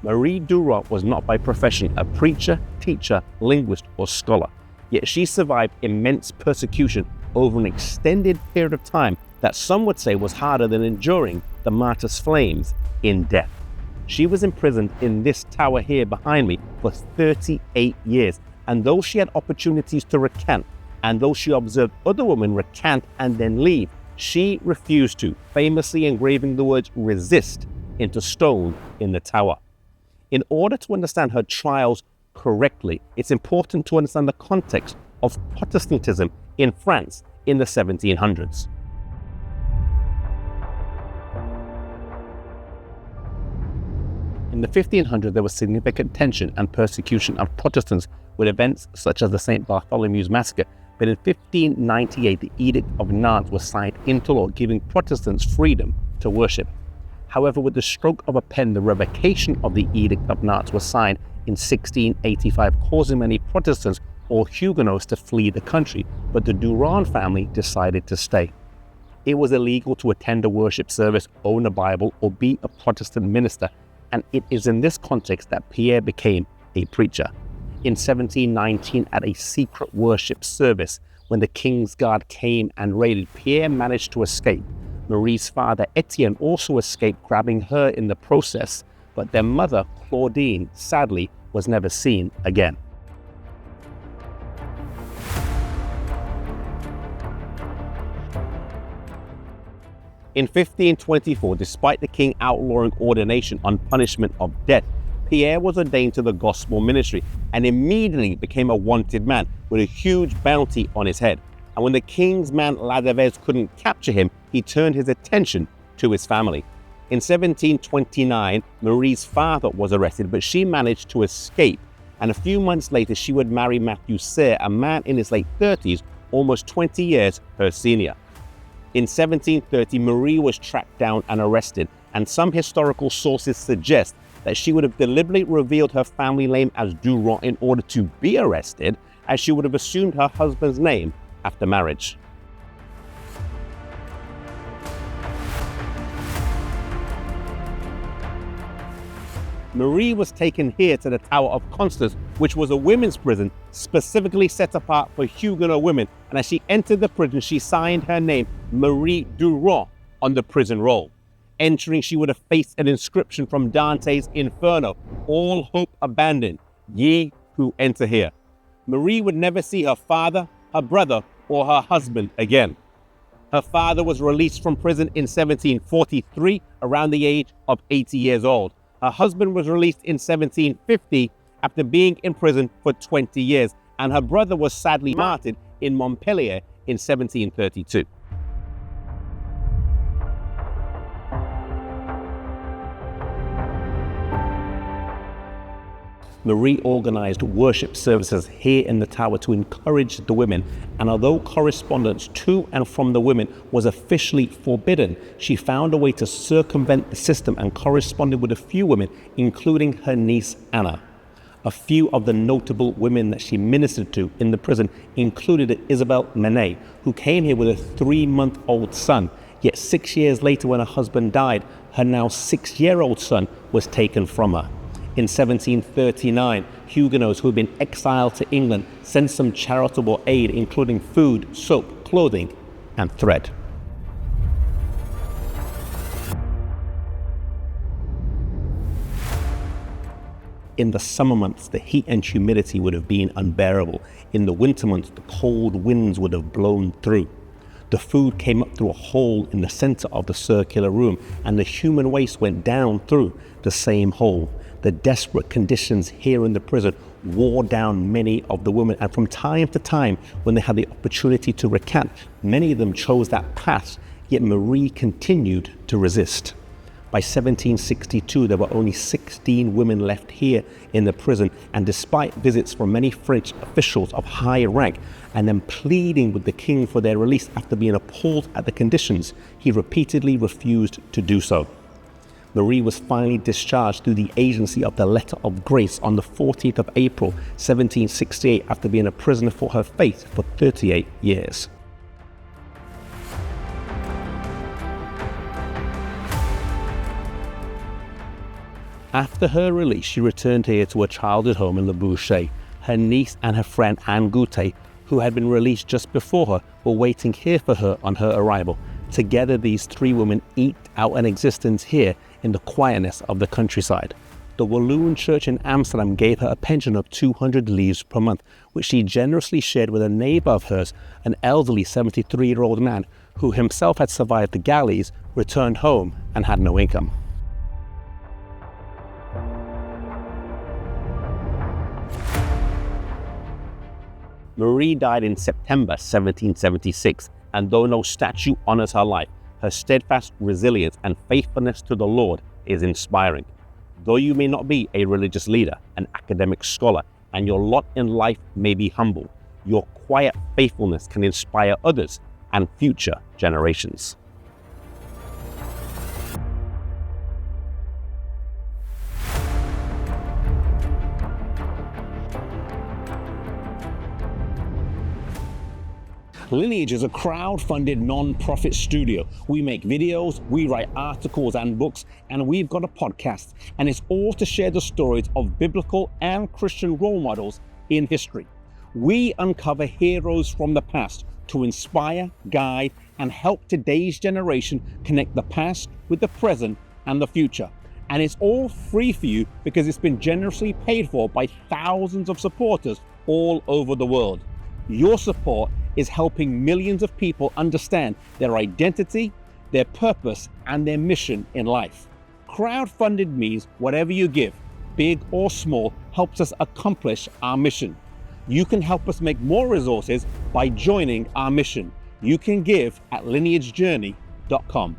Marie Durand was not by profession a preacher, teacher, linguist, or scholar, yet she survived immense persecution over an extended period of time that some would say was harder than enduring the martyr's flames in death. She was imprisoned in this tower here behind me for 38 years, and though she had opportunities to recant, and though she observed other women recant and then leave, she refused to, famously engraving the words "resist" into stone in the tower. In order to understand her trials correctly, it's important to understand the context of Protestantism in France in the 1700s. In the 1500s, there was significant tension and persecution of Protestants with events such as the St. Bartholomew's Massacre. But in 1598, the Edict of Nantes was signed into law, giving Protestants freedom to worship. However, with the stroke of a pen, the revocation of the Edict of Nantes was signed in 1685, causing many Protestants or Huguenots to flee the country, but the Durand family decided to stay. It was illegal to attend a worship service, own a Bible, or be a Protestant minister, and it is in this context that Pierre became a preacher. In 1719, at a secret worship service, when the King's Guard came and raided, Pierre managed to escape. Marie's father, Etienne, also escaped, grabbing her in the process, but their mother, Claudine, sadly, was never seen again. In 1524, despite the king outlawing ordination on punishment of death, Pierre was ordained to the gospel ministry and immediately became a wanted man with a huge bounty on his head. And when the king's man Ladevez couldn't capture him, he turned his attention to his family. In 1729, Marie's father was arrested, but she managed to escape. And a few months later, she would marry Matthew Serre, a man in his late 30s, almost 20 years her senior. In 1730, Marie was tracked down and arrested, and some historical sources suggest that she would have deliberately revealed her family name as Durand in order to be arrested, as she would have assumed her husband's name after marriage. Marie was taken here to the Tower of Constance, which was a women's prison specifically set apart for Huguenot women. And as she entered the prison, she signed her name, Marie Durand, on the prison roll. Entering, she would have faced an inscription from Dante's Inferno, "All hope abandoned, ye who enter here." Marie would never see her father, her brother, or her husband again. Her father was released from prison in 1743, around the age of 80 years old. Her husband was released in 1750 after being in prison for 20 years, and her brother was sadly martyred in Montpellier in 1732. Marie organized worship services here in the tower to encourage the women, and although correspondence to and from the women was officially forbidden, she found a way to circumvent the system and corresponded with a few women, including her niece Anna. A few of the notable women that she ministered to in the prison included Isabelle Manet, who came here with a 3-month-old son, yet 6 years later when her husband died, her now 6-year-old son was taken from her. In 1739, Huguenots who had been exiled to England sent some charitable aid, including food, soap, clothing, and thread. In the summer months, the heat and humidity would have been unbearable. In the winter months, the cold winds would have blown through. The food came up through a hole in the center of the circular room, and the human waste went down through the same hole. The desperate conditions here in the prison wore down many of the women, and from time to time, when they had the opportunity to recant, many of them chose that path, yet Marie continued to resist. By 1762, there were only 16 women left here in the prison, and despite visits from many French officials of high rank and them pleading with the king for their release after being appalled at the conditions, he repeatedly refused to do so. Marie was finally discharged through the agency of the Letter of Grace on the 14th of April, 1768, after being a prisoner for her faith for 38 years. After her release, she returned here to her childhood home in Le Boucher. Her niece and her friend Anne Goutet, who had been released just before her, were waiting here for her on her arrival. Together, these three women eked out an existence here in the quietness of the countryside. The Walloon Church in Amsterdam gave her a pension of 200 livres per month, which she generously shared with a neighbour of hers, an elderly 73-year-old man who himself had survived the galleys, returned home and had no income. Marie died in September 1776, and though no statue honors her life, her steadfast resilience and faithfulness to the Lord is inspiring. Though you may not be a religious leader, an academic scholar, and your lot in life may be humble, your quiet faithfulness can inspire others and future generations. Lineage is a crowd-funded non-profit studio. We make videos, we write articles and books, and we've got a podcast. And it's all to share the stories of biblical and Christian role models in history. We uncover heroes from the past to inspire, guide, and help today's generation connect the past with the present and the future. And it's all free for you because it's been generously paid for by thousands of supporters all over the world. Your support is helping millions of people understand their identity, their purpose, and their mission in life. Crowdfunded means whatever you give, big or small, helps us accomplish our mission. You can help us make more resources by joining our mission. You can give at lineagejourney.com.